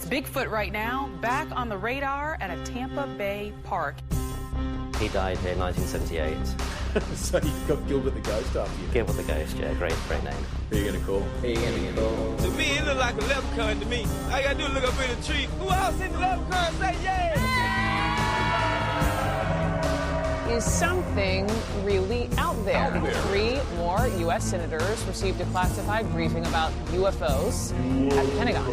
Bigfoot right now, back on the radar at a Tampa Bay park. He died here in 1978. So you've got Gilbert the Ghost after you. Gilbert the Ghost, yeah, great name. Who are you going to call? To me, it look like a leprechaun to me. All I gotta do is look up in the tree. Who else in the leprechaun say yeah? Is something really out there? 3 more U.S. senators received a classified briefing about UFOs at the Pentagon.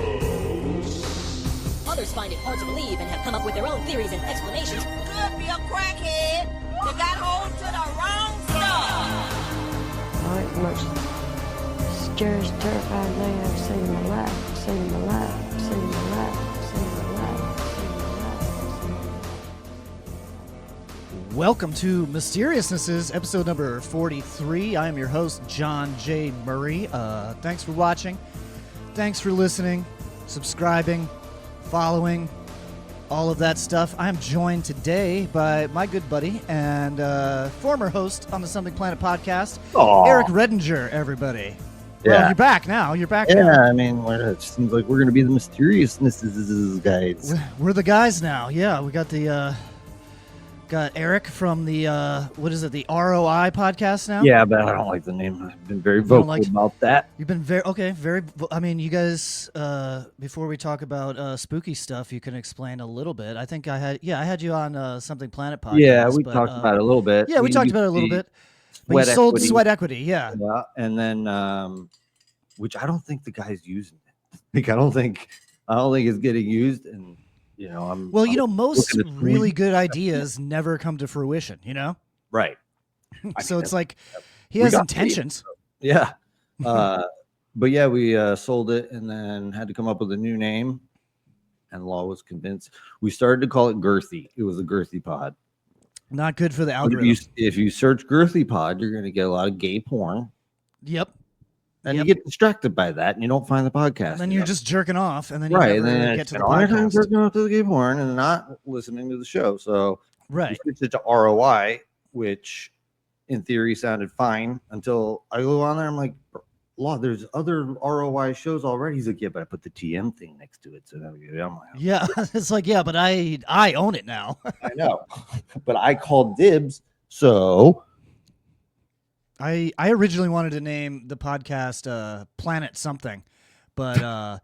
Others find it hard to believe and have come up with their own theories and explanations. Could be a crackhead that got hold to the wrong stuff. Right, most scariest, terrifying thing I've seen in my life. Seen in my life. Seen in my life. Seen in my life. Seen in my life. Welcome to Mysteriousnesses, episode number 43. I am your host, John J. Murray. Thanks for watching. Thanks for listening, subscribing, following, all of that stuff. I'm joined today by my good buddy and former host on the Something Planet podcast, Eric Redinger, everybody. Yeah. Well, you're back now. You're back now. Yeah, I mean, it seems like we're going to be the Mysteriousnesses guys. We're the guys now. Yeah, we got the... Got Eric from the the ROI podcast now. Yeah, but I don't like the name. I've been very vocal about that. You've been I mean, you guys. Before we talk about spooky stuff, you can explain a little bit. I think I had you on Something Planet podcast. Yeah, we talked about it a little bit. Yeah, we talked about it a little bit. But you sold Sweat Equity, yeah. Yeah, and then which I don't think the guy's using it. Like I don't think it's getting used. And you know, most really good ideas never come to fruition, you know? Right. So it's like he has intentions. Yeah. But yeah, we sold it and then had to come up with a new name. And Law was convinced. We started to call it Girthy. It was a Girthy pod. Not good for the algorithm. If you search Girthy pod, you're going to get a lot of gay porn. Yep. And you get distracted by that, and you don't find the podcast. And then you're just jerking off, and then you never get to the podcast. Jerking off to the gay porn and not listening to the show. So we switched it to ROI, which in theory sounded fine until I go on there. I'm like, Law, there's other ROI shows already. He's like, yeah, but I put the TM thing next to it. So I'm like, yeah, it's like, yeah, but I own it now. I know, but I called dibs, so. I originally wanted to name the podcast Planet Something, but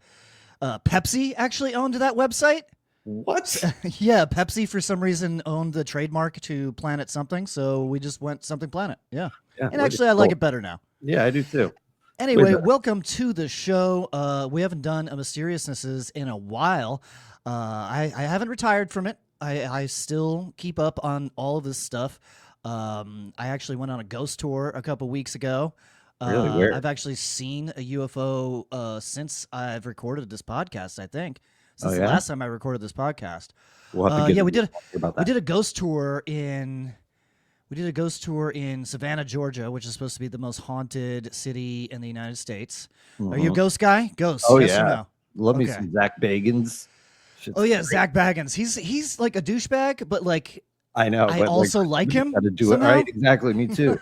Pepsi actually owned that website. What? Yeah, Pepsi for some reason owned the trademark to Planet Something, so we just went Something Planet. Yeah. And actually, I like it better now. Yeah, I do too. Anyway, welcome to the show. We haven't done a Mysteriousnesses in a while. I haven't retired from it. I still keep up on all of this stuff. I actually went on a ghost tour a couple weeks ago. Really weird. I've actually seen a UFO since I've recorded this podcast. I think since the last time I recorded this podcast. We did a ghost tour in Savannah, Georgia, which is supposed to be the most haunted city in the United States. Are you a ghost guy? Ghosts? Oh yes yeah. Or no? Love me some Zach Bagans. Oh yeah, Zach Bagans. He's like a douchebag, but like. I know. I also like him. Got to do somehow. It right. Exactly. Me too.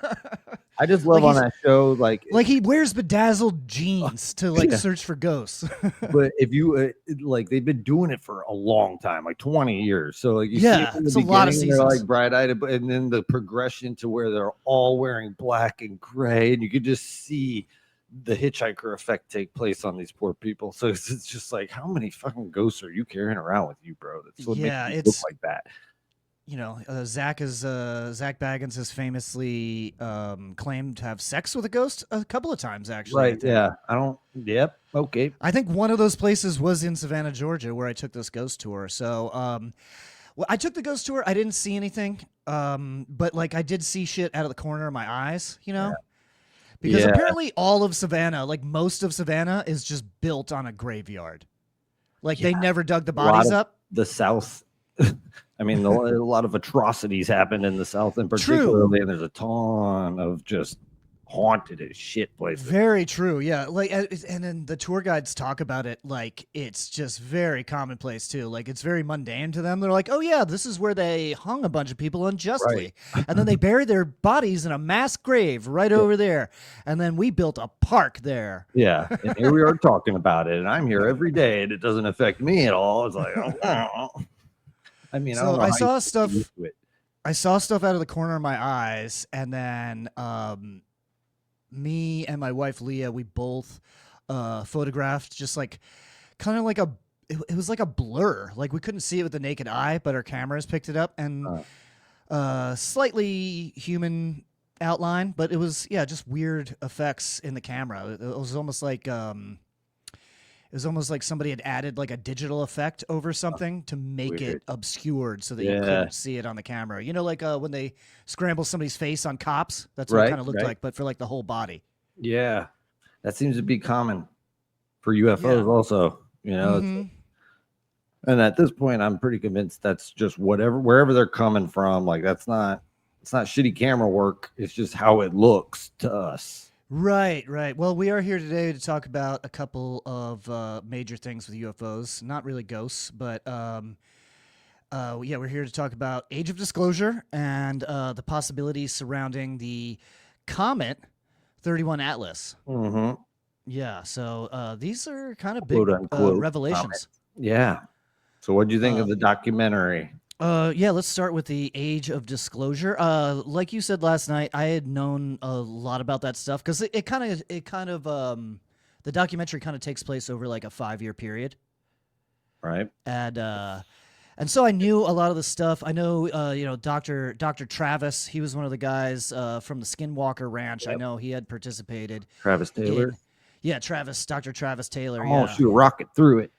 I just love on that show, like he wears bedazzled jeans to search for ghosts. But if you they've been doing it for a long time, like 20 years. So like you see it from the it's a lot of they're seasons. like bright-eyed, and then the progression to where they're all wearing black and gray, and you could just see the hitchhiker effect take place on these poor people. So it's just like, how many fucking ghosts are you carrying around with you, bro? That's what makes you look like that. You know, Zach Bagans has famously claimed to have sex with a ghost a couple of times, actually. Right? Yeah. Yep. Okay. I think one of those places was in Savannah, Georgia, where I took this ghost tour. So, I took the ghost tour. I didn't see anything, but like I did see shit out of the corner of my eyes. You know, because apparently all of Savannah, like most of Savannah, is just built on a graveyard. Like they never dug the bodies up. The South. I mean, a lot of atrocities happened in the South, in particular, and there's a ton of just haunted as shit places. Very true. Yeah. Like, and then the tour guides talk about it like it's just very commonplace too. Like it's very mundane to them. They're like, oh yeah, this is where they hung a bunch of people unjustly. Right. And then they buried their bodies in a mass grave right over there. And then we built a park there. Yeah. And here we are talking about it. And I'm here every day and it doesn't affect me at all. It's like, oh. I mean, so I saw stuff. I saw stuff out of the corner of my eyes, and then me and my wife Leah, we both photographed just like kind of like it was like a blur. Like we couldn't see it with the naked eye, but our cameras picked it up, and slightly human outline, but it was just weird effects in the camera. It was almost like somebody had added like a digital effect over something to make it obscured so that you couldn't see it on the camera. You know, like when they scramble somebody's face on Cops, that's what it kind of looked like, but for like the whole body. Yeah. That seems to be common for UFOs also, you know. And at this point, I'm pretty convinced that's just wherever they're coming from. Like it's not shitty camera work. It's just how it looks to us. Right. Well, we are here today to talk about a couple of major things with UFOs. Not really ghosts, but we're here to talk about Age of Disclosure and the possibilities surrounding the Comet 31 Atlas. Mm-hmm. Yeah, so these are kind of big revelations. Comet. Yeah. So what do you think of the documentary? Let's start with the Age of Disclosure. Like you said last night, I had known a lot about that stuff because it kind of the documentary kind of takes place over like a 5-year period, right? And so I knew a lot of the stuff. I know, Dr. Travis. He was one of the guys from the Skinwalker Ranch. Yep. I know he had participated. Travis Taylor. Dr. Travis Taylor. Oh, shoot a rocket through it.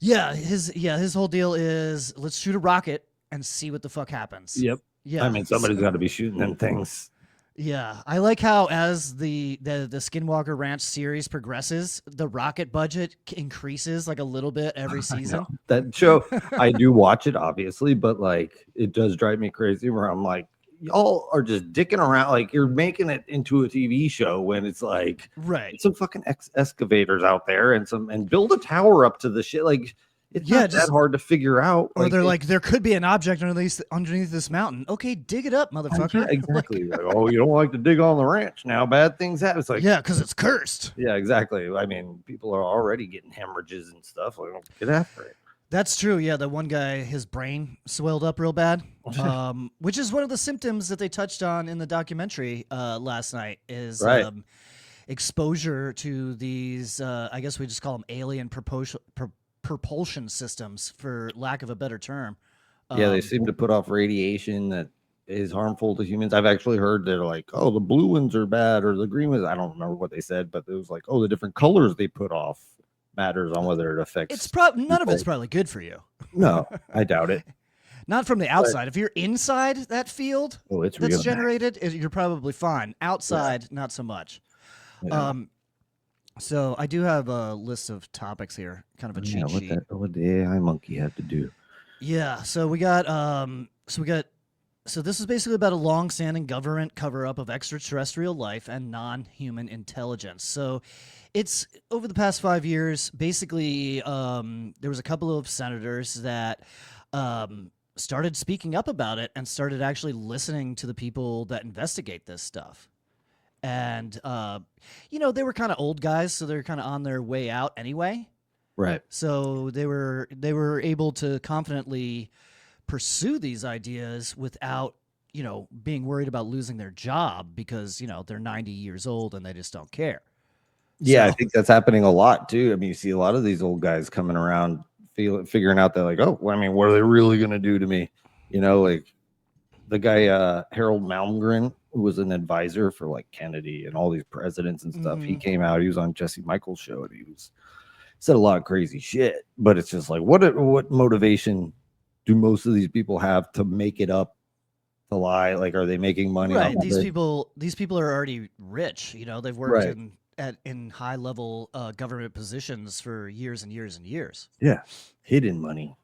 Yeah, his whole deal is let's shoot a rocket and see what the fuck happens. Yep. Yeah. I mean, somebody's got to be shooting them things. Yeah, I like how as the Skinwalker Ranch series progresses, the rocket budget increases like a little bit every season. That show, I do watch it obviously, but like it does drive me crazy where I'm like, y'all are just dicking around, like you're making it into a TV show when it's like some fucking excavators out there and build a tower up to the shit. Like it's not that hard to figure out. Or they're like, there could be an object underneath this mountain. Okay, dig it up, motherfucker. Yeah, exactly. Like, oh, you don't like to dig on the ranch now. Bad things happen. It's like, yeah, because it's cursed. Yeah, exactly. I mean, people are already getting hemorrhages and stuff. Like, get after it. That's true. Yeah, the one guy, his brain swelled up real bad, which is one of the symptoms that they touched on in the documentary last night is exposure to these, I guess we just call them alien propulsion systems, for lack of a better term. Yeah, they seem to put off radiation that is harmful to humans. I've actually heard they're like, oh, the blue ones are bad or the green ones. I don't remember what they said, but it was like, oh, the different colors they put off matters on whether it affects. It's none of it's probably good for you. No, I doubt it. Not from the outside. If you're inside that field that's generated, you're probably fine. Outside, not so much. Yeah. So I do have a list of topics here, kind of a cheat sheet. What the AI monkey had to do? Yeah. So we got. So this is basically about a long-standing government cover-up of extraterrestrial life and non-human intelligence. So it's over the past 5 years, basically, there was a couple of senators that started speaking up about it and started actually listening to the people that investigate this stuff. And, they were kind of old guys, so they're kind of on their way out anyway. Right. So they were able to confidently pursue these ideas without, being worried about losing their job because, they're 90 years old and they just don't care. Yeah, I think that's happening a lot too. I mean, you see a lot of these old guys coming around figuring out that like, oh, I mean, what are they really going to do to me? Like the guy, Harold Malmgren, who was an advisor for like Kennedy and all these presidents and stuff. He came out, he was on Jesse Michaels' show and he said a lot of crazy shit, but it's just like, what motivation do most of these people have to make it up, to lie? Like, are they making money? Right. These people are already rich. They've worked in high level government positions for years and years and years. Yeah. Hidden money.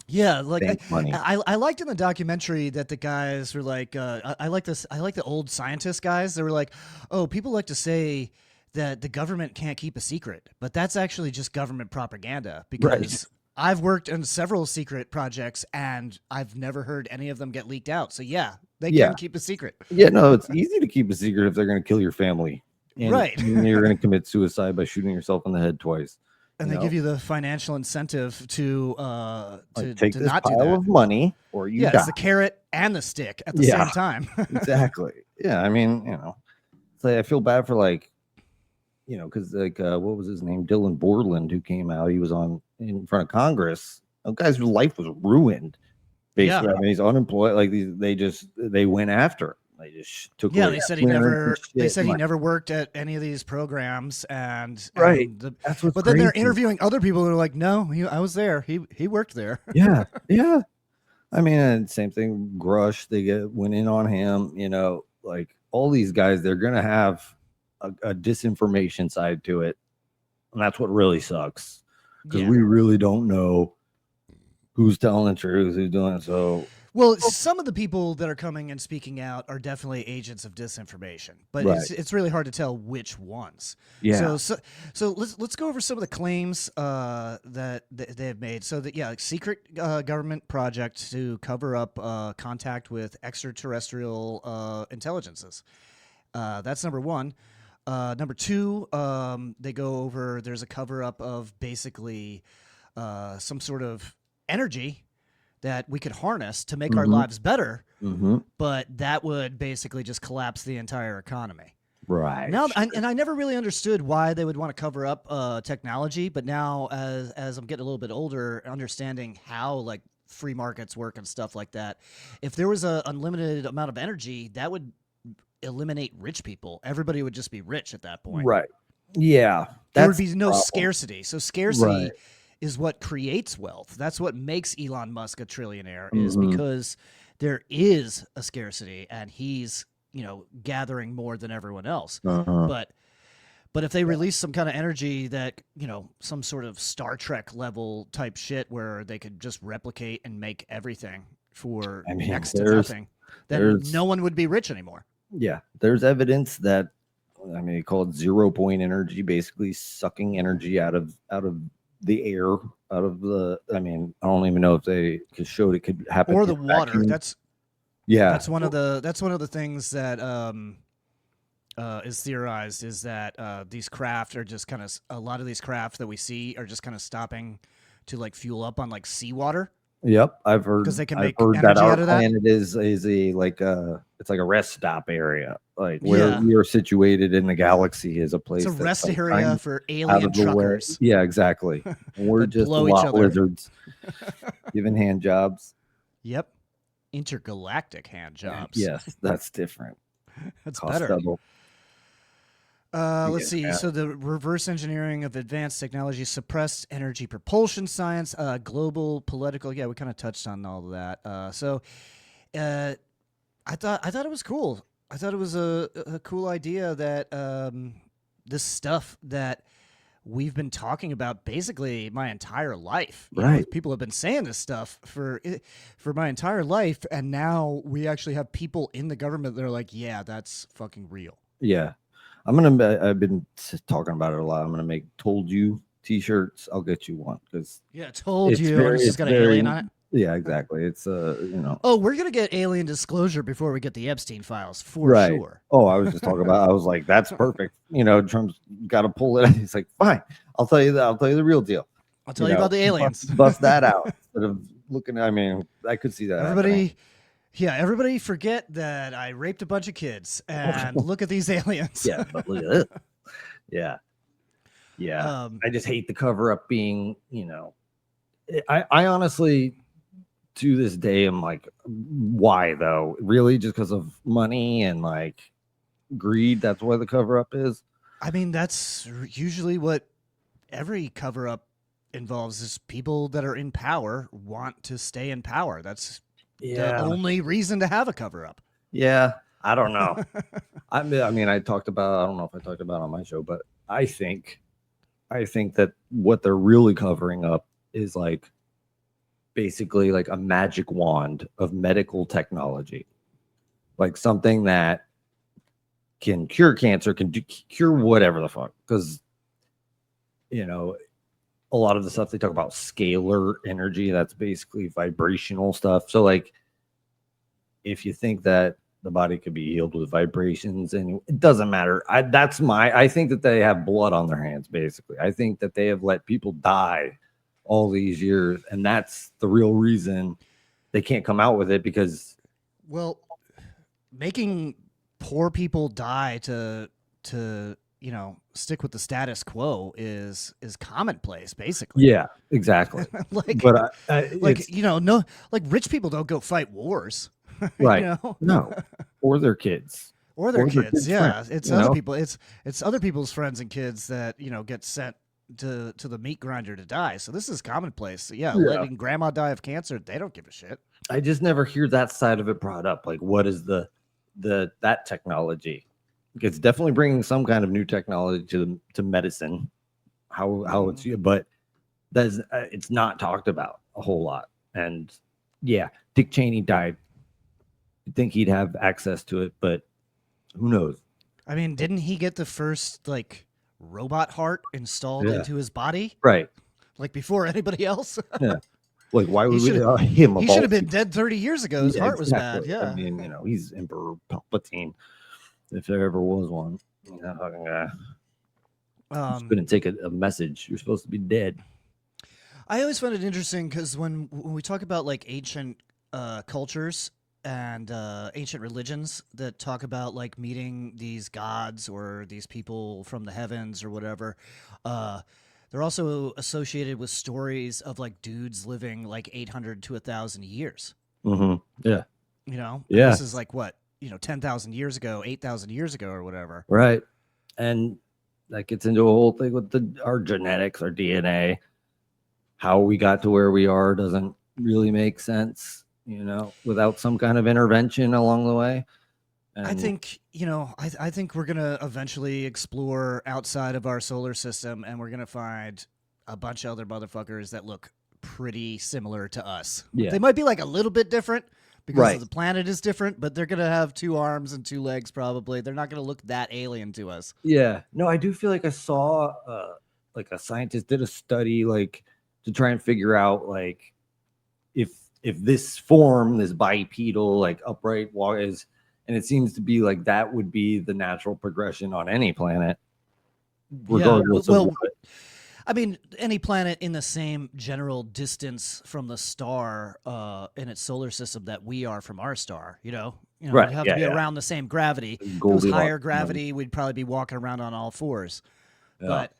Yeah, like bank money. I liked in the documentary that the guys were like, I like the old scientist guys. They were like, oh, people like to say that the government can't keep a secret, but that's actually just government propaganda because I've worked on several secret projects and I've never heard any of them get leaked out. So yeah, they can keep a secret. Yeah, no, it's easy to keep a secret if they're going to kill your family. And right. You're going to commit suicide by shooting yourself in the head twice. And they give you the financial incentive to take to this not do pile that. of money, or you die. It's the carrot and the stick at the same time. Exactly. Yeah, I mean, it's like I feel bad for because what was his name, Dylan Borland, who came out. He was in front of Congress. A guy's life was ruined. Basically, I mean, he's unemployed. Like they went after him. They just took. Yeah, they said he never. They said he never worked at any of these programs, and That's what's but then they're crazy. interviewing other people who are like, "No, I was there. He worked there." Yeah. I mean, and same thing. Grush, went in on him. Like all these guys, they're gonna have a disinformation side to it, and that's what really sucks because we really don't know who's telling the truth, who's doing it. So. Well, some of the people that are coming and speaking out are definitely agents of disinformation, but it's really hard to tell which ones. Yeah. So let's go over some of the claims that they have made. So that secret government project to cover up contact with extraterrestrial intelligences. That's number one. Number two, they go over. There's a cover up of basically some sort of energy that we could harness to make our lives better, but that would basically just collapse the entire economy. Right. Now, and I never really understood why they would want to cover up technology, but now as I'm getting a little bit older, understanding how like free markets work and stuff like that, if there was an unlimited amount of energy, that would eliminate rich people. Everybody would just be rich at that point. Right. Yeah. There would be no scarcity. So scarcity is what creates wealth. That's what makes Elon Musk a trillionaire, is because there is a scarcity and he's, gathering more than everyone else. But if they release some kind of energy that, some sort of Star Trek level type shit where they could just replicate and make everything for next to nothing, then no one would be rich anymore. Yeah. There's evidence that, they call it 0 point energy, basically sucking energy out of the air, out of the, I don't even know if they showed it could happen. Or the water. Vacuum. That's one of the things that is theorized, is that these craft are just kind of, a lot of these craft that we see are just kind of stopping to like fuel up on like seawater. Yep, I've heard, because they can make energy that our out of that. planet is a it's like a rest stop area, like where we are situated in the galaxy is a place. It's a rest like area for alien truckers. Yeah, exactly. And we're just lot lizards giving hand jobs. Yep, intergalactic hand jobs. Yes, that's different. That's Cost better. double. Let's see. So the reverse engineering of advanced technology, suppressed energy propulsion science, global political. Yeah, we kind of touched on all of that. I thought it was cool. I thought it was a cool idea that this stuff that we've been talking about basically my entire life. People have been saying this stuff for my entire life, and now we actually have people in the government that are like, yeah, that's fucking real. Yeah. I've been talking about it a lot. I'm gonna make "Told You" t-shirts. I'll get you one because told you. It's just got an alien on it. Yeah, exactly. It's Oh, we're gonna get alien disclosure before we get the Epstein files for sure. Oh, I was just talking about. I was like, that's perfect. Trump's got to pull it. He's like, fine. I'll tell you that. I'll tell you the real deal. I'll tell you about the aliens. Bust that out instead of looking. I could see that. Everybody forget that I raped a bunch of kids and look at these aliens. Yeah, but look at it. Yeah. I just hate the cover up being, I honestly, to this day, am like, why though? Really, just because of money and like greed? That's why the cover up is. That's usually what every cover up involves, is people that are in power want to stay in power. That's the only reason to have a cover up. Yeah, I don't know. I talked about, I don't know if I talked about it on my show, but I think that what they're really covering up is like basically like a magic wand of medical technology, like something that can cure cancer, cure whatever the fuck. Because, you know, a lot of the stuff they talk about scalar energy, that's basically vibrational stuff. So like, if you think that the body could be healed with vibrations, and it doesn't matter. I think that they have blood on their hands, basically. I think that they have let people die all these years, and that's the real reason they can't come out with it, because, well, making poor people die to you know, stick with the status quo is commonplace, basically. Yeah, exactly. Like, but like, you know, no, like rich people don't go fight wars. Right. You know? No. Or their kids. Or their kids. Yeah. Friends, it's other people. It's other people's friends and kids that, you know, get sent to the meat grinder to die. So this is commonplace. So yeah, letting grandma die of cancer, they don't give a shit. I just never hear that side of it brought up. Like, what is that technology? It's definitely bringing some kind of new technology to medicine. How it's, but that's it's not talked about a whole lot. And yeah, Dick Cheney died. You'd think he'd have access to it, but who knows? I mean, didn't he get the first like robot heart installed into his body? Right. Like before anybody else? Yeah. Like, why would he him? He should have been dead 30 years ago. His heart was bad. Yeah. I mean, you know, he's Emperor Palpatine, if there ever was one. That fucking guy. Just couldn't take a message. You're supposed to be dead. I always found it interesting because when we talk about like ancient cultures and ancient religions that talk about like meeting these gods or these people from the heavens or whatever, they're also associated with stories of like dudes living like 800 to 1,000 years. Mm-hmm. Yeah. You know? Yeah. This is like what, you know, 10,000 years ago, 8,000 years ago or whatever. Right. And that gets into a whole thing with our genetics, our DNA. How we got to where we are doesn't really make sense, you know, without some kind of intervention along the way. And I think, you know, I think we're going to eventually explore outside of our solar system, and we're going to find a bunch of other motherfuckers that look pretty similar to us. Yeah. They might be like a little bit different because the planet is different, but they're going to have 2 arms and 2 legs probably. They're not going to look that alien to us. Yeah. No, I do feel like I saw like a scientist did a study like to try and figure out like if this form, this bipedal, like upright walk is, and it seems to be like that would be the natural progression on any planet, regardless of what. I mean, any planet in the same general distance from the star in its solar system that we are from our star, you know, right. We'd have to be around the same gravity. If it was higher gravity, we'd probably be walking around on all 4s. Yeah. But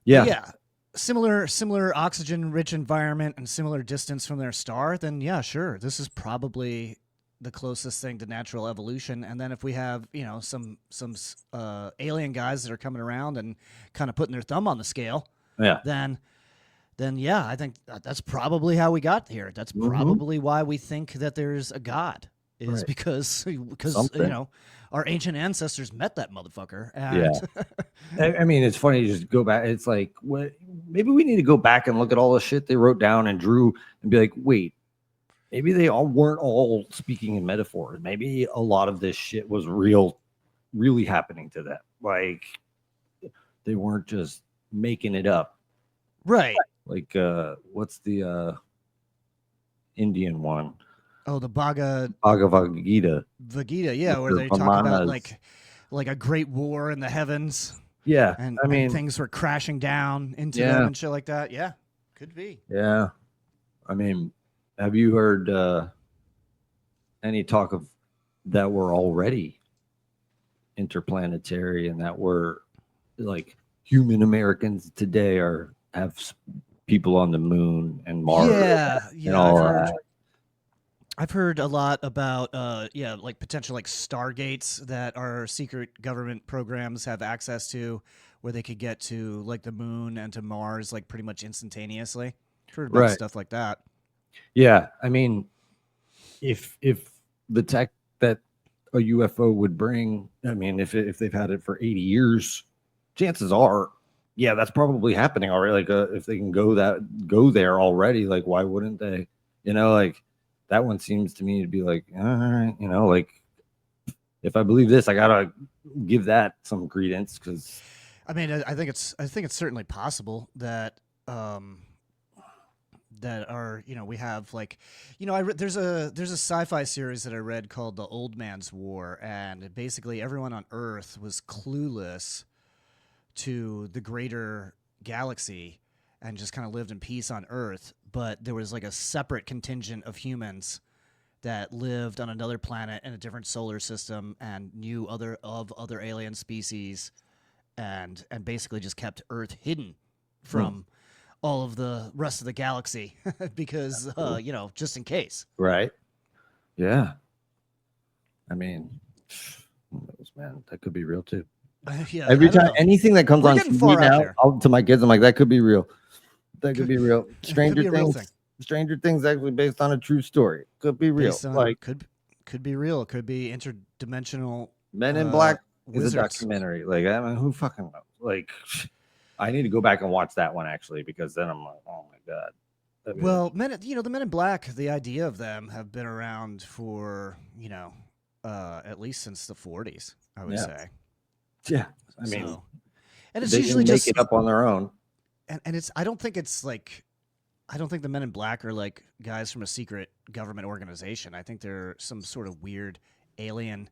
yeah, similar oxygen-rich environment and similar distance from their star, then yeah, sure, this is probably the closest thing to natural evolution. And then if we have, you know, some alien guys that are coming around and kind of putting their thumb on the scale, then yeah, I think that's probably how we got here. That's probably why we think that there's a God, is because you know, our ancient ancestors met that motherfucker. And I mean, it's funny to just go back. It's like, maybe we need to go back and look at all the shit they wrote down and drew and be like, wait, maybe they all weren't all speaking in metaphors. Maybe a lot of this shit was really happening to them. Like, they weren't just making it up. Right. Like, what's the Indian one? Oh, the Bhagavad Gita. Vagita, yeah, where they talk about like a great war in the heavens. Yeah. And I mean, and things were crashing down into them and shit like that. Yeah. Could be. Yeah. I mean, have you heard any talk of that we're already interplanetary and that we're like human Americans today have people on the moon and Mars? And all that. I've heard a lot about like potential like stargates that our secret government programs have access to, where they could get to like the moon and to Mars like pretty much instantaneously. I've heard about stuff like that. Yeah, I mean, if the tech that a UFO would bring, I mean, if they've had it for 80 years, chances are yeah, that's probably happening already. Like, if they can go there already, like, why wouldn't they? You know, like that one seems to me to be like, all right, you know, like if I believe this, I gotta give that some credence because. I mean, I think it's certainly possible that that are, you know, we have like, you know, there's a sci-fi series that I read called The Old Man's War, and basically everyone on Earth was clueless to the greater galaxy and just kind of lived in peace on Earth, but there was like a separate contingent of humans that lived on another planet in a different solar system and knew other alien species, and basically just kept Earth hidden from all of the rest of the galaxy because you know, just in case. Right. Yeah. I mean, man, that could be real too. Yeah. Every time anything that comes on TV now, to my kids, I'm like, that could be real. That could be real. Stranger Things. Stranger Things actually based on a true story. Could be real. Like could be real. Could be interdimensional. Men in Black wizards. is a documentary. Like, I mean, who fucking knows? Like, I need to go back and watch that one actually, because then I'm like, oh my god. I mean, well, the Men in Black, the idea of them have been around for, you know, at least since the 40s, I would say. Yeah, I mean, and it's they usually can just make it up on their own. And it's I don't think the Men in Black are like guys from a secret government organization. I think they're some sort of weird alien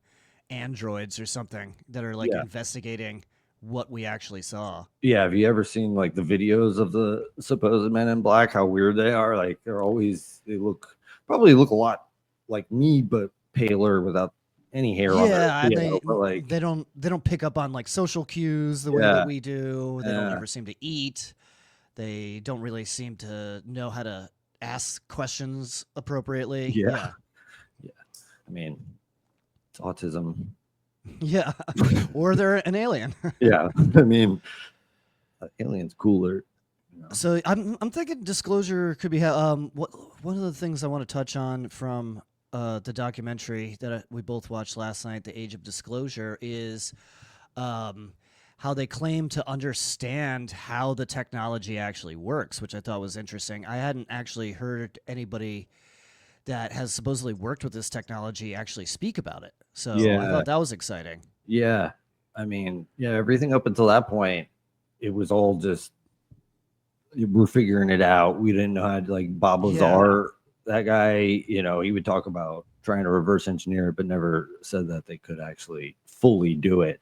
androids or something that are like investigating what we actually saw. Yeah, have you ever seen like the videos of the supposed Men in Black? How weird they are. Like they probably look a lot like me, but paler without any hair on their but like they don't pick up on like social cues the way that we do. They don't ever seem to eat. They don't really seem to know how to ask questions appropriately. Yeah. I mean, it's autism. Yeah, or they're an alien. Yeah, I mean, alien's cooler. You know? So I'm thinking disclosure could be one of the things I want to touch on from the documentary that we both watched last night, The Age of Disclosure, is how they claim to understand how the technology actually works, which I thought was interesting. I hadn't actually heard anybody that has supposedly worked with this technology actually speak about it. So I thought that was exciting. Yeah. I mean, everything up until that point, it was all just, we're figuring it out. We didn't know how to, like, Bob Lazar, that guy, you know, he would talk about trying to reverse engineer it, but never said that they could actually fully do it.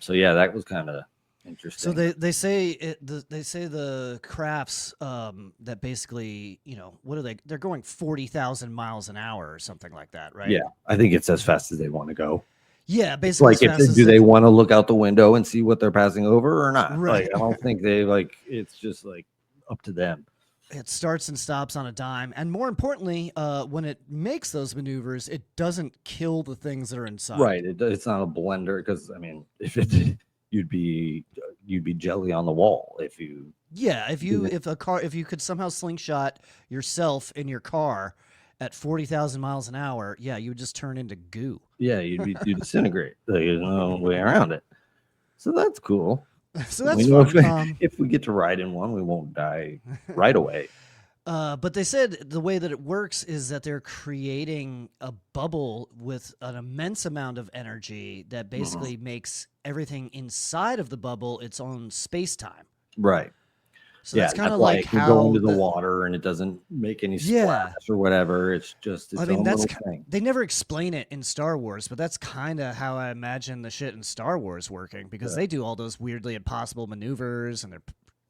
So that was kind of interesting. So they say the crafts that basically, you know, what are they? They're going 40,000 miles an hour or something like that, right? Yeah, I think it's as fast as they want to go. Yeah, basically. Like, do they want to look out the window and see what they're passing over or not? Right. Like, I don't think it's just like up to them. It starts and stops on a dime, and more importantly, when it makes those maneuvers, it doesn't kill the things that are inside. Right. It's not a blender, because I mean, if it did, you'd be jelly on the wall if you. Yeah, if you could somehow slingshot yourself in your car at 40,000 miles an hour, you would just turn into goo. Yeah, you'd disintegrate. There's no way around it. So that's cool. So that's fun. If we get to ride in one, we won't die right away. But they said the way that it works is that they're creating a bubble with an immense amount of energy that basically makes everything inside of the bubble its own space-time. Right. So that's kind of like you how go into the water and it doesn't make any splash or whatever. It's just its own little thing. They never explain it in Star Wars, but that's kind of how I imagine the shit in Star Wars working, because they do all those weirdly impossible maneuvers, and their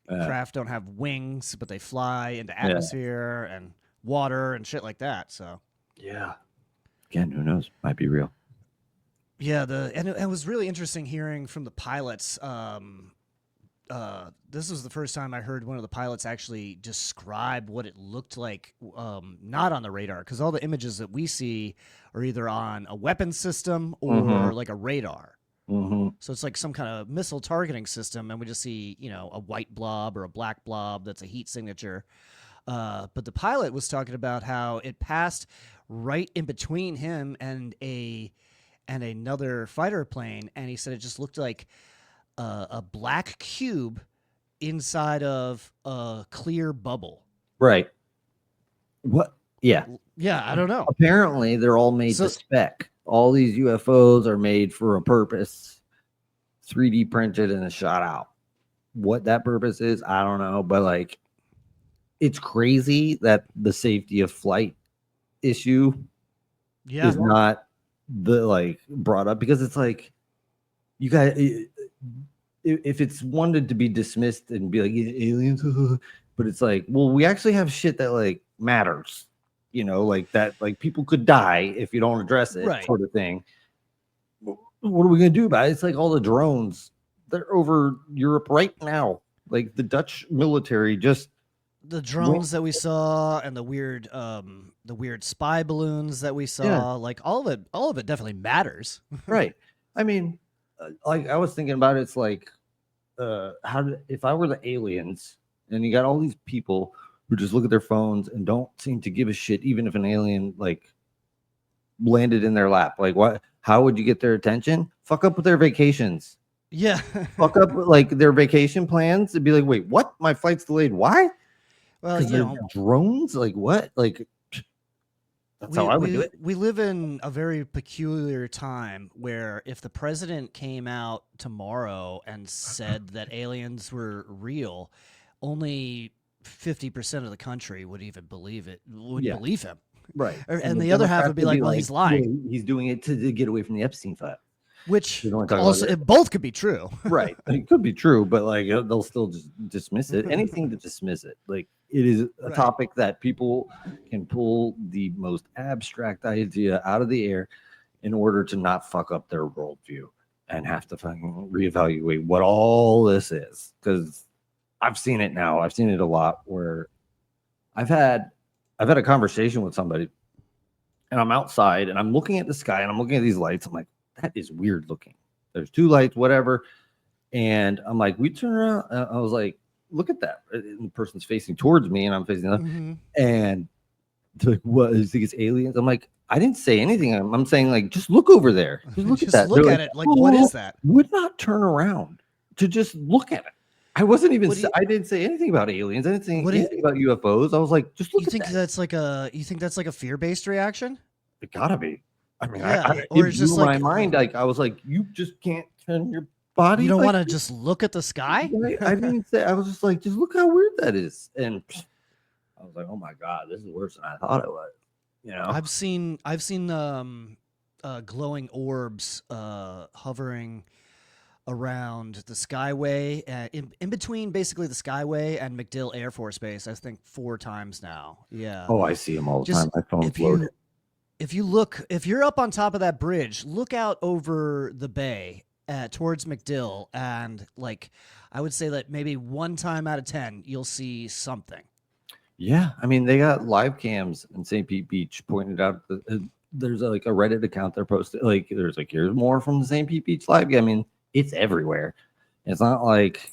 craft don't have wings, but they fly into atmosphere and water and shit like that. So again, who knows? Might be real. Yeah, and it was really interesting hearing from the pilots. This was the first time I heard one of the pilots actually describe what it looked like, not on the radar, because all the images that we see are either on a weapon system or like a radar. So it's like some kind of missile targeting system, and we just see, you know, a white blob or a black blob that's a heat signature. But the pilot was talking about how it passed right in between him and another fighter plane, and he said it just looked like a black cube inside of a clear bubble. Right. What? Yeah. Yeah, I don't know. Apparently, they're all made to spec. All these UFOs are made for a purpose, 3D printed and shot out. What that purpose is, I don't know. But like, it's crazy that the safety of flight issue is not brought up, because it's like, you guys, if it's wanted to be dismissed and be like aliens, but it's like, well, we actually have shit that like matters, like that, like people could die if you don't address it, sort of thing. What are we gonna do about it? It's like all the drones, they're over Europe right now. Like the Dutch military just the drones that we saw and the weird spy balloons that we saw, like all of it definitely matters. Right. I mean, like I was thinking about it, it's like, if I were the aliens and you got all these people who just look at their phones and don't seem to give a shit, even if an alien like landed in their lap, like what? How would you get their attention? Fuck up with their vacations. Yeah. Fuck up like their vacation plans and be like, wait, what? My flight's delayed. Why? Well, drones, like what? Like that's how I would do it. We live in a very peculiar time where if the president came out tomorrow and said that aliens were real, only 50% of the country would even believe it. Wouldn't believe him. Right. And the other half would be like, well, he's lying. He's doing it to get away from the Epstein file. Which also, both could be true. Right. It could be true, but like they'll still just dismiss it. Anything to dismiss it. Like it is a topic that people can pull the most abstract idea out of the air in order to not fuck up their worldview and have to fucking reevaluate what all this is. Because I've seen it now. I've seen it a lot where I've had a conversation with somebody and I'm outside and I'm looking at the sky and I'm looking at these lights. I'm like, that is weird looking. There's two lights, whatever. And I'm like, we turn around. I was like, look at that. And the person's facing towards me and I'm facing them. And they're like, what? Do you think it's aliens? I'm like, I didn't say anything. I'm saying like, just look over there. Just look at that. Look at it. Like, what is that? Would not turn around to just look at it. I wasn't even. I didn't say anything about aliens. I didn't say anything about UFOs. I was like, just look. You think that's like a fear-based reaction? It gotta be. I mean, or it's just like my mind. Like I was like, you just can't turn your body. You don't want to just look at the sky. I didn't say. I was just like, just look how weird that is. And I was like, oh my god, this is worse than I thought it was. I've seen glowing orbs hovering around the Skyway, in between basically the Skyway and MacDill Air Force Base, I think 4 times now. Yeah. Oh, I see them all the time. My phone's loaded. If you're up on top of that bridge, look out over the bay towards MacDill, and like I would say that maybe 1 time out of 10 you'll see something. Yeah, I mean they got live cams in St. Pete Beach pointed out. There's like a Reddit account they're posted. Like there's like here's more from the St. Pete Beach live. I mean it's everywhere. It's not like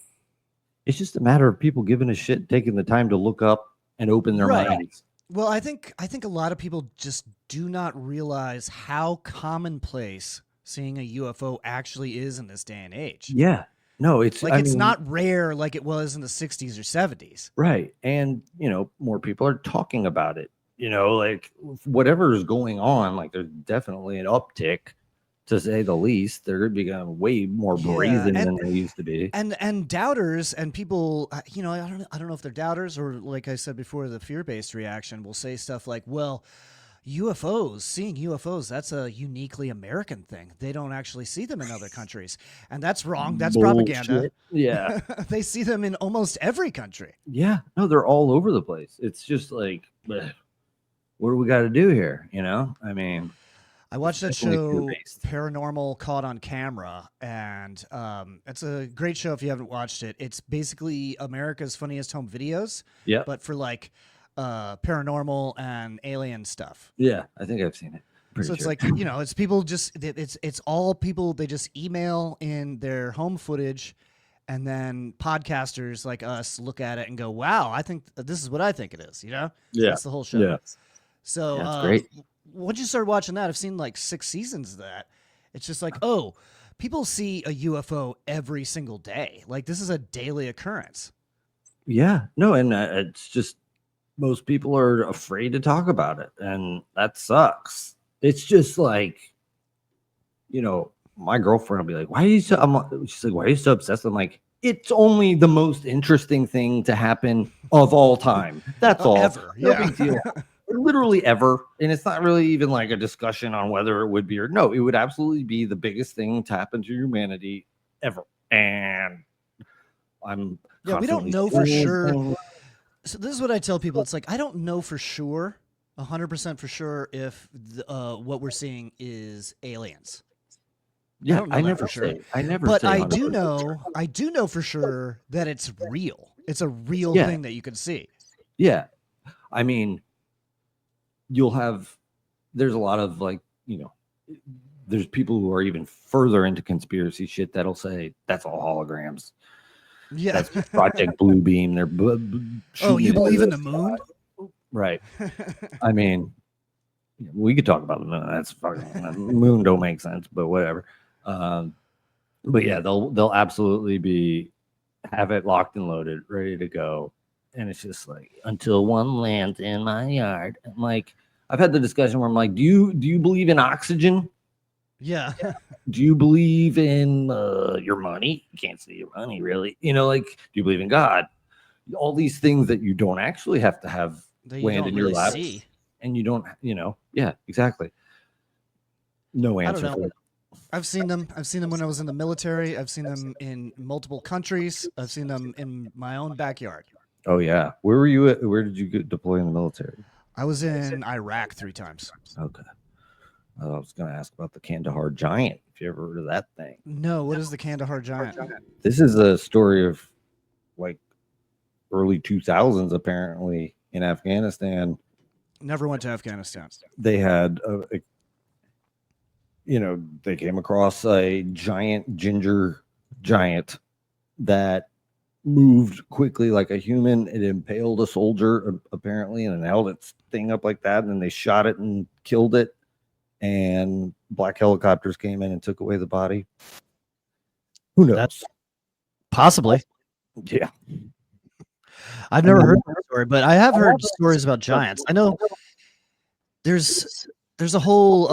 it's just a matter of people giving a shit, taking the time to look up and open their minds. Well, I think a lot of people just do not realize how commonplace seeing a UFO actually is in this day and age. Yeah. No, it's like it's not rare like it was in the 60s or 70s. Right. And, more people are talking about it. Like whatever is going on, like there's definitely an uptick, to say the least. They're becoming way more brazen than they used to be. And doubters and people, I don't know if they're doubters or, like I said before, the fear-based reaction will say stuff like, well, seeing UFOs, that's a uniquely American thing. They don't actually see them in other countries. And that's wrong. That's propaganda. Yeah. They see them in almost every country. Yeah. No, they're all over the place. It's just like, what do we got to do here? I mean... I watched that show, Paranormal Caught on Camera, and it's a great show if you haven't watched it. It's basically America's Funniest Home Videos, but for like paranormal and alien stuff. Yeah, I think I've seen it. It's like, it's people it's all people, they just email in their home footage, and then podcasters like us look at it and go, wow, I think this is what I think it is, Yeah. That's the whole show. Yeah. So that's great. Once you start watching that, I've seen like 6 seasons of that. It's just like, people see a UFO every single day. Like, this is a daily occurrence. Yeah, no, and it's just most people are afraid to talk about it, and that sucks. It's just like, my girlfriend will be like, "Why are you so?" She's like, "Why are you so obsessed?" I'm like, "It's only the most interesting thing to happen of all time. That's all. Ever. No Yeah. big deal. Literally ever." And it's not really even like a discussion on whether it would be or no. It would absolutely be the biggest thing to happen to humanity ever. And we don't know for sure. So this is what I tell people. It's like, I don't know for sure, 100% for sure, if what we're seeing is aliens. Yeah, I never say. But say I do know for sure that it's real. It's a real thing that you can see. Yeah. I mean, there's a lot of there's people who are even further into conspiracy shit that'll say that's all holograms. Yeah. That's Project Blue Beam. They're you believe in the moon? Right. I mean, we could talk about the moon. That's fucking the moon don't make sense, but whatever. But yeah, they'll absolutely have it locked and loaded, ready to go. And it's just like, until one lands in my yard. I'm like, I've had the discussion where I'm like, do you believe in oxygen? Yeah. Do you believe in your money? You can't see your money, really. Do you believe in God? All these things that you don't actually have to have land in your lap. And you don't, yeah, exactly. No answer for it. I've seen them. I've seen them when I was in the military. I've seen them in multiple countries. I've seen them in my own backyard. Oh, yeah. Where were you at? Where did you deploy in the military? I was in Iraq 3 times. Okay. I was going to ask about the Kandahar Giant, if you ever heard of that thing. No, what is the Kandahar Giant? This is a story of like early 2000s, apparently, in Afghanistan. Never went to Afghanistan. They had, they came across a giant ginger giant that moved quickly like a human. It impaled a soldier, apparently, and held its thing up like that. And then they shot it and killed it. And black helicopters came in and took away the body. Who knows? Possibly. Yeah. I've never heard that story, but I have heard stories about giants. I know there's a whole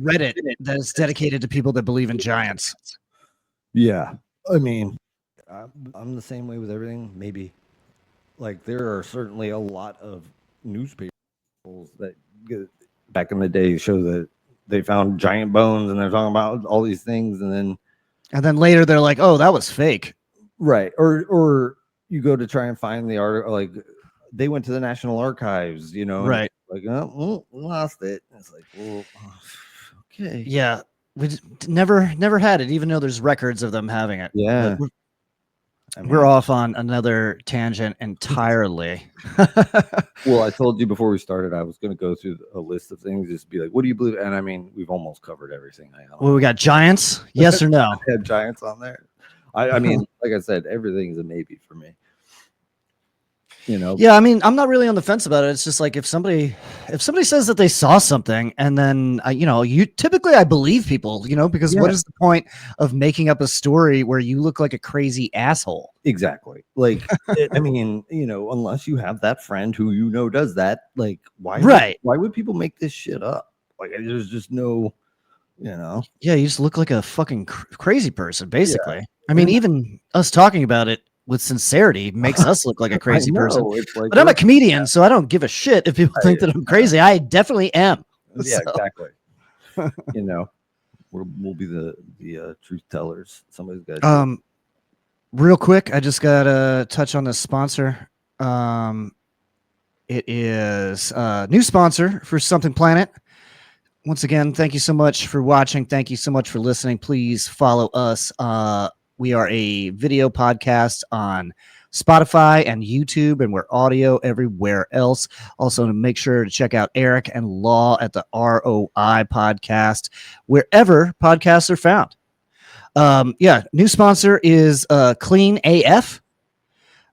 Reddit that is dedicated to people that believe in giants. Yeah. I mean, I'm the same way with everything. Maybe. Like, there are certainly a lot of newspapers that back in the day show that they found giant bones and they're talking about all these things, and then later they're like, oh, that was fake. Right. Or you go to try and find the article, like they went to the National Archives, right. Like, oh, we lost it. And it's like, well, okay. Yeah. We never had it, even though there's records of them having it. Yeah. We're off on another tangent entirely. Well, I told you before we started, I was going to go through a list of things, just be like, what do you believe? And I mean, we've almost covered everything. Well, we got giants. Yes or no? I had giants on there. I mean, like I said, everything's a maybe for me. Yeah, I mean, I'm not really on the fence about it. It's just like if somebody says that they saw something, and then I believe people, because what is the point of making up a story where you look like a crazy asshole? Exactly. Like, I mean, unless you have that friend who does that, like, why would people make this shit up? Like, there's just no, Yeah, you just look like a fucking crazy person, basically. Yeah. I mean, even us talking about it with sincerity makes us look like a crazy person. Like, but I'm a comedian, so I don't give a shit if people think that I'm crazy. I definitely am. Yeah, exactly. We'll be the truth tellers. Somebody's got. Real quick, I just got to touch on the sponsor. It is a new sponsor for Something Planet. Once again, thank you so much for watching. Thank you so much for listening. Please follow us. We are a video podcast on Spotify and YouTube, and we're audio everywhere else. Also, to make sure to check out Eric and Law at the ROI podcast, wherever podcasts are found. New sponsor is Clean AF.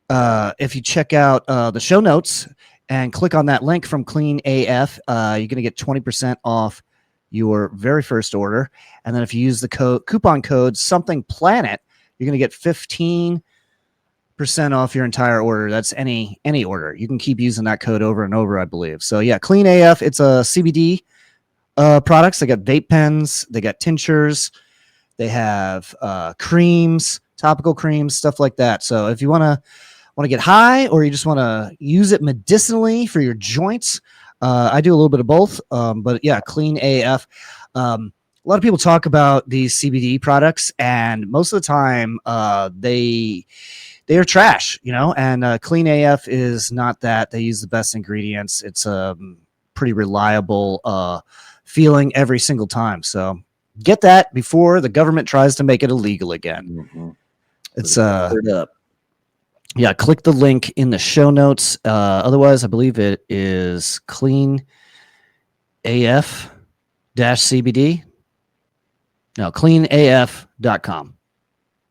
If you check out the show notes and click on that link from Clean AF, you're going to get 20% off your very first order. And then if you use the coupon code something planet, you're going to get 15% off your entire order. That's any order. You can keep using that code over and over, I believe. So yeah, Clean AF. It's a CBD products. They got vape pens. They got tinctures. They have creams, topical creams, stuff like that. So if you want to get high, or you just want to use it medicinally for your joints, I do a little bit of both. But yeah, Clean AF. A lot of people talk about these CBD products, and most of the time they are trash, and Clean AF is not that. They use the best ingredients. It's a pretty reliable feeling every single time. So get that before the government tries to make it illegal again. Mm-hmm. It's yeah, click the link in the show notes. Otherwise, I believe it is Clean AF-CBD. No, cleanaf.com.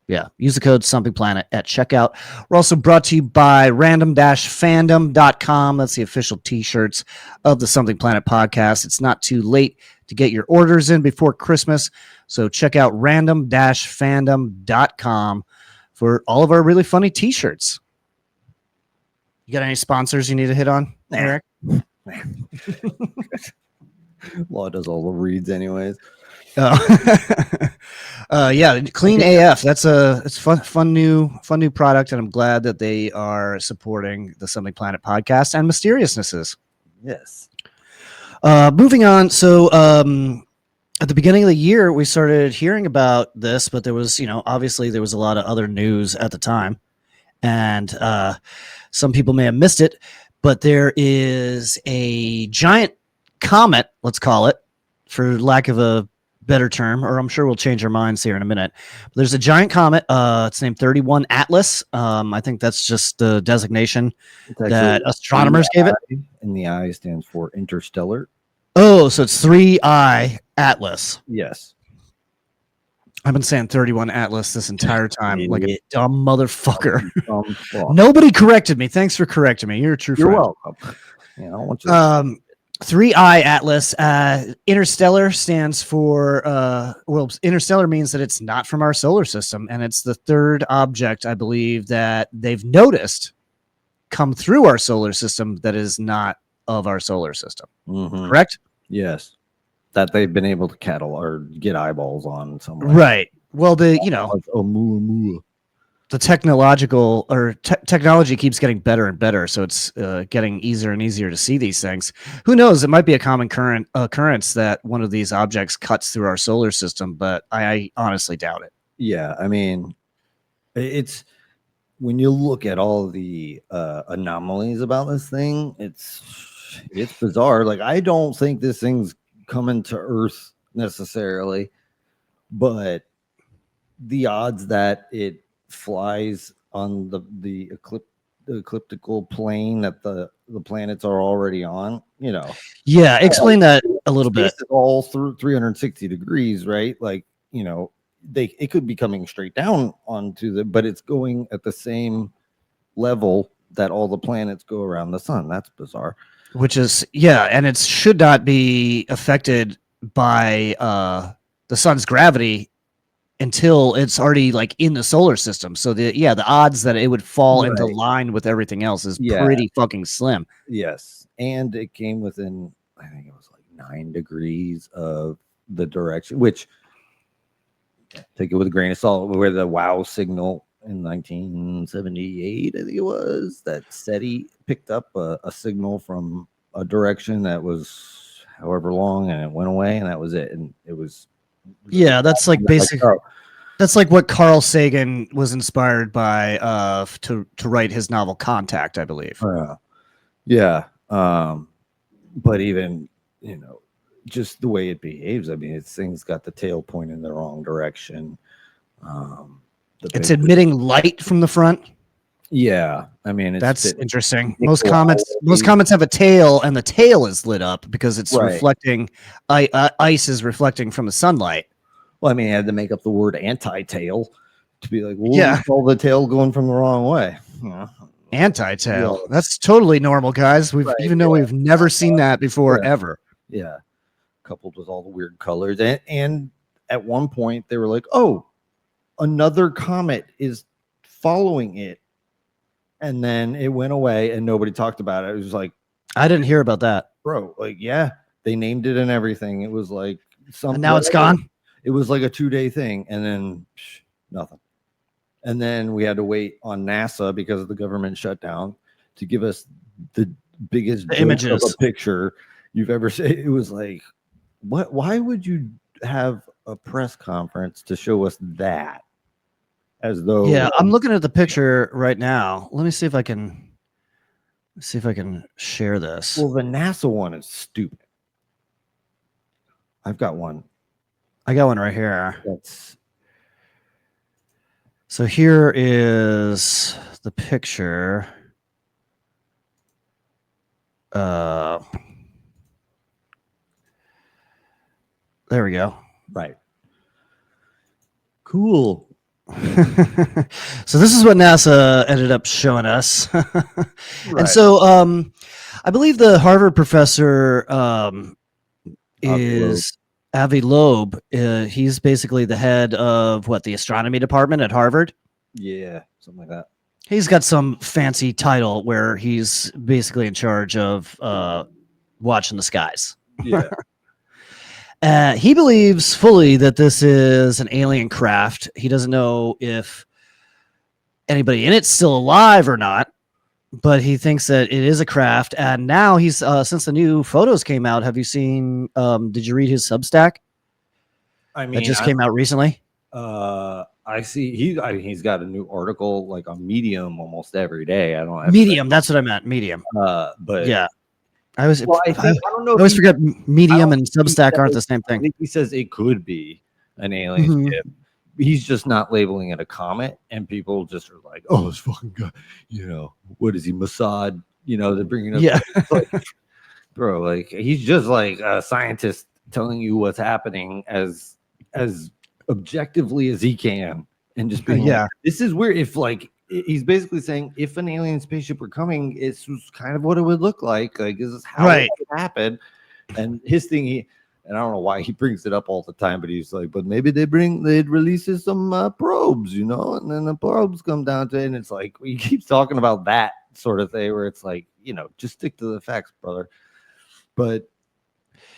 Yeah, use the code Something Planet at checkout. We're also brought to you by random-fandom.com. That's the official t-shirts of the Something Planet podcast. It's not too late to get your orders in before Christmas, so check out random-fandom.com for all of our really funny t-shirts. You got any sponsors you need to hit on, Eric? Law does all the reads anyways. Yeah, Clean AF. It's fun new product, and I'm glad that they are supporting the Something Planet podcast and Mysteriousnesses. Yes. Moving on. So at the beginning of the year, we started hearing about this, but there was, obviously there was a lot of other news at the time, and some people may have missed it, but there is a giant comet, let's call it, for lack of a better term, or I'm sure we'll change our minds here in a minute. But there's a giant comet. It's named 31 Atlas. I think that's just the designation that astronomers gave it. And the I stands for Interstellar. Oh, so it's 3I Atlas. Yes. I've been saying 31 Atlas this entire time, like a dumb motherfucker. Nobody corrected me. Thanks for correcting me. You're a true friend. You're welcome. Yeah, I want you 3I Atlas. Interstellar stands for interstellar means that it's not from our solar system, and it's the third object, I believe, that they've noticed come through our solar system that is not of our solar system. Mm-hmm. Correct? Yes. That they've been able to catalog or get eyeballs on somewhere. Right. Well, the technological technology keeps getting better and better, so it's getting easier and easier to see these things. Who knows? It might be a common occurrence that one of these objects cuts through our solar system, but I honestly doubt it. Yeah, I mean, it's when you look at all the anomalies about this thing, it's bizarre. Like, I don't think this thing's coming to Earth necessarily, but the odds that it flies on the ecliptical plane that the planets are already on, Yeah, explain that a little bit. All through 360 degrees, right? Like, it could be coming straight down onto but it's going at the same level that all the planets go around the sun. That's bizarre. Which is, yeah, and it should not be affected by the sun's gravity until it's already like in the solar system. So the odds that it would fall into line with everything else is pretty fucking slim. Yes. And it came within, I think it was like 9 degrees of the direction, which, take it with a grain of salt, where the WOW signal in 1978, I think it was, that SETI picked up a signal from a direction that was however long, and it went away, and that was it. And it was, yeah, that's like basically, that's like what Carl Sagan was inspired by to write his novel Contact, I believe. Yeah. But even, just the way it behaves, I mean, this thing's got the tail pointing in the wrong direction. It's emitting light from the front. Yeah, I mean, that's interesting. Most comets have a tail, and the tail is lit up because it's reflecting. Ice is reflecting from the sunlight. Well, I mean, I had to make up the word anti-tail to be like, well, all the tail going from the wrong way. Anti-tail. Yeah. That's totally normal, guys. Even though we've never seen that before, ever. Yeah. coupled with all the weird colors. And at one point, they were like, oh, another comet is following it. And then it went away and nobody talked about it. It was like, I didn't hear about that. Bro, like, yeah, they named it and everything. It was like something. And now it's gone. It was like a 2-day thing, and then nothing. And then we had to wait on NASA because of the government shutdown to give us the biggest images of a picture you've ever seen. It was like, what? Why would you have a press conference to show us that? As though, yeah, I'm looking at the picture right now. Let me see if I can share this. Well, the NASA one is stupid. I've got one. I got one right here. That's so here is the picture. There we go. Right. Cool. So this is what NASA ended up showing us. And so I believe the Harvard professor is Avi Loeb. He's basically the head of the astronomy department at Harvard. Yeah, something like that. He's got some fancy title where he's basically in charge of watching the skies. Yeah. He believes fully that this is an alien craft. He doesn't know if anybody in it's still alive or not, but he thinks that it is a craft. And now he's since the new photos came out, have you seen? Did you read his Substack? I mean, that just came out recently. I see. He's got a new article like on Medium almost every day. I don't have Medium. That's what I meant. Medium. But yeah. I don't know. I if always forget Medium and Substack aren't the same thing. I think he says it could be an alien ship. He's just not labeling it a comet, and people just are like, "Oh, this fucking guy, what is he, Mossad? They're bringing up, like, bro, like he's just like a scientist telling you what's happening as objectively as he can, and just being like, this is weird. If like he's basically saying if an alien spaceship were coming, it's kind of what it would look like. Like, is this how it would happen? And his thing, and I don't know why he brings it up all the time, but he's like, but maybe they'd release some probes, and then the probes come down to it, and it's like he keeps talking about that sort of thing where it's like, just stick to the facts, brother. But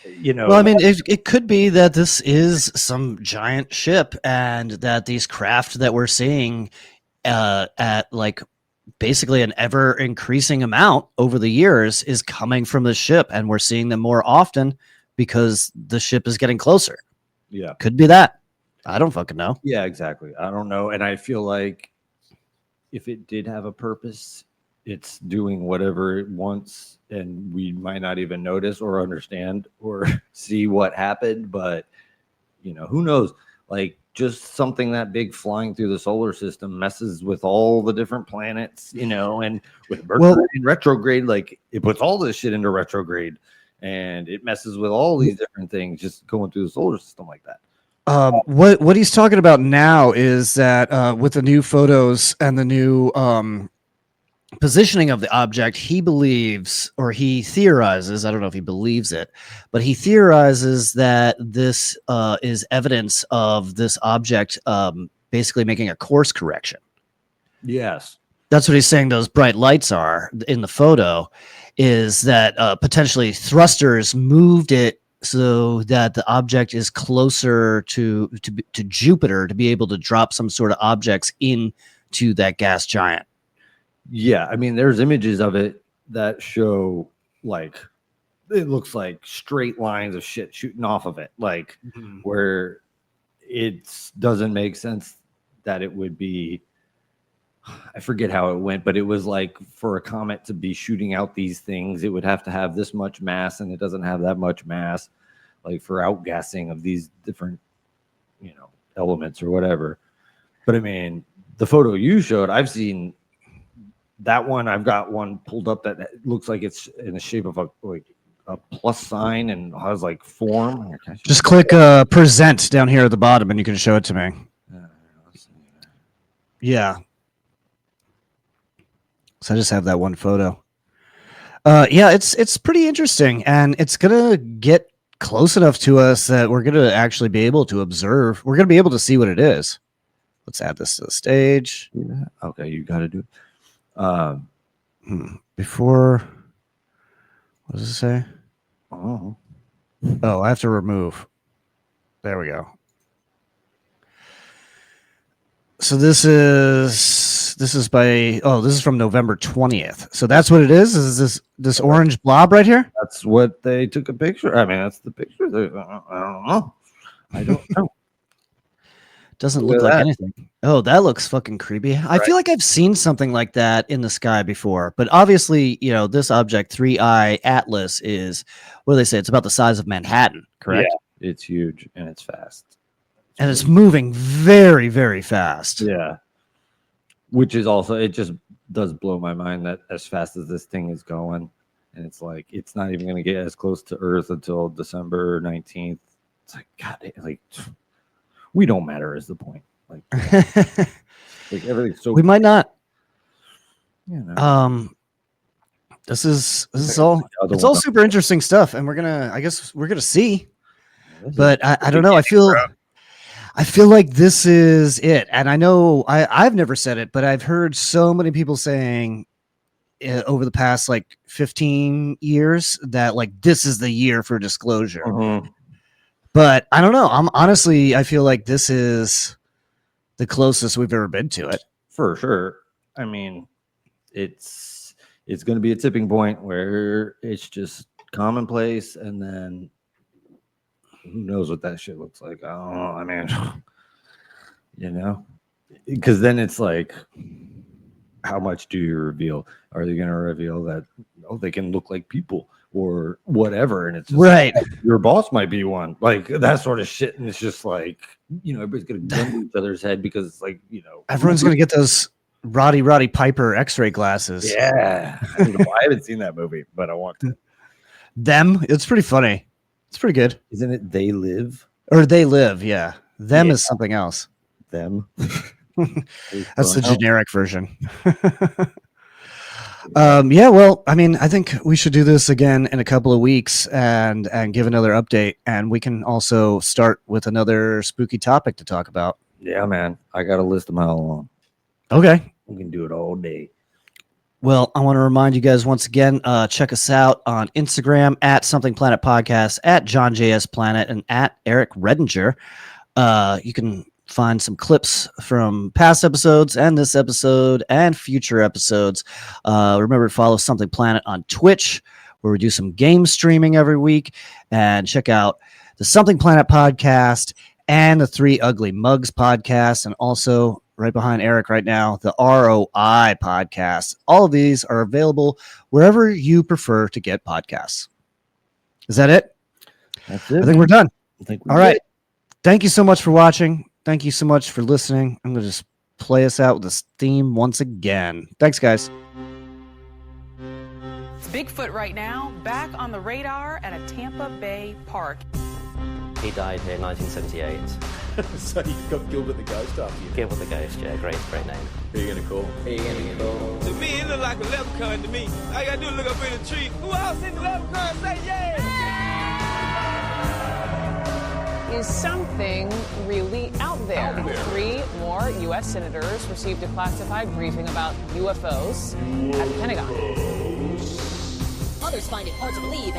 well, I mean, it could be that this is some giant ship, and that these craft that we're seeing at like basically an ever increasing amount over the years is coming from the ship, and we're seeing them more often because the ship is getting closer. Yeah. Could be that. I don't fucking know. Yeah, exactly. I don't know. And I feel like if it did have a purpose, it's doing whatever it wants, and we might not even notice or understand or see what happened. But, who knows? Like, just something that big flying through the solar system messes with all the different planets, and with Mercury in retrograde, like it puts all this shit into retrograde, and it messes with all these different things just going through the solar system like that. What he's talking about now is that with the new photos and the new positioning of the object, he believes, or he theorizes, I don't know if he believes it, but he theorizes that this is evidence of this object basically making a course correction. Yes. That's what he's saying those bright lights are in the photo, is that potentially thrusters moved it so that the object is closer to Jupiter to be able to drop some sort of objects into that gas giant. Yeah, I mean, there's images of it that show like it looks like straight lines of shit shooting off of it, like where it doesn't make sense that it would be. I forget how it went, but it was like for a comet to be shooting out these things, it would have to have this much mass, and it doesn't have that much mass, like for outgassing of these different, elements or whatever. But I mean, the photo you showed, I've seen that one. I've got one pulled up that looks like it's in the shape of a plus sign and has like form. Just click present down here at the bottom, and you can show it to me. Yeah. So I just have that one photo. Yeah, it's pretty interesting, and it's gonna get close enough to us that we're going to actually be able to observe. We're going to be able to see what it is. Let's add this to the stage. Yeah. Okay, you got to do it. Before, what does it say? Oh, I have to remove. There we go. So this is by this is from November 20th. So that's what it is. Is this orange blob right here? that's what they took a picture. I mean, that's the picture. I don't know. I don't know. Doesn't Look look at like that. anything. Oh, that looks fucking creepy. I feel like I've seen something like that in the sky before, but obviously, this object 3I Atlas is, what do they say? It's about the size of Manhattan, correct? Yeah, it's huge and it's fast. And it's moving very, very fast. Yeah. Which is also, it just does blow my mind that as fast as this thing is going, and it's like, it's not even going to get as close to Earth until December 19th. It's like, God, we don't matter is the point. Like everything's so. We might not. You This is all. It's all super interesting stuff, and I guess we're gonna see. But I don't know. I feel like this is it, and I know I've never said it, but I've heard so many people saying over the past 15 years that this is the year for disclosure. Mm-hmm. But I don't know. I feel like this is the closest we've ever been to it. For sure. I mean, it's going to be a tipping point where it's just commonplace, and then who knows what that shit looks like. I don't know. I mean, because then it's like, how much do you reveal? Are they going to reveal that they can look like people or whatever? And it's just right. Your boss might be one, that sort of shit. And it's just like, everybody's going to gun to each other's head because it's like, everyone's going to get those Roddy Piper X-ray glasses. Yeah. I haven't seen that movie, but I want to. Them. It's pretty funny. It's pretty good. Isn't it They Live? Or They Live, yeah. Them is something else. Them. That's the generic version. Yeah, well, I mean, I think we should do this again in a couple of weeks and give another update, and we can also start with another spooky topic to talk about. Yeah, man. I got a list of how long. Okay. We can do it all day. Well, I want to remind you guys once again, check us out on Instagram at Something Planet Podcast, at John JS Planet, and at Eric Redinger. You can find some clips from past episodes and this episode and future episodes. Remember to follow Something Planet on Twitch, where we do some game streaming every week, and check out the Something Planet podcast and the Three Ugly Mugs podcast, and also right behind Eric right now, the ROI podcast. All of these are available wherever you prefer to get podcasts. Is that it? That's it. I think we're done. All right. Good. Thank you so much for watching. Thank you so much for listening. I'm going to just play us out with this theme once again. Thanks, guys. It's Bigfoot right now, back on the radar at a Tampa Bay park. He died here in 1978. So you got Gilbert the Ghost after you. Gilbert the Ghost, yeah, great name. Who are you going to call? To me, it look like a leprechaun to me. All I gotta do is look up in the tree. Who else in the leprechaun say yeah? Is something really out there? 3 more U.S. senators received a classified briefing about UFOs at the Pentagon. Others find it hard to believe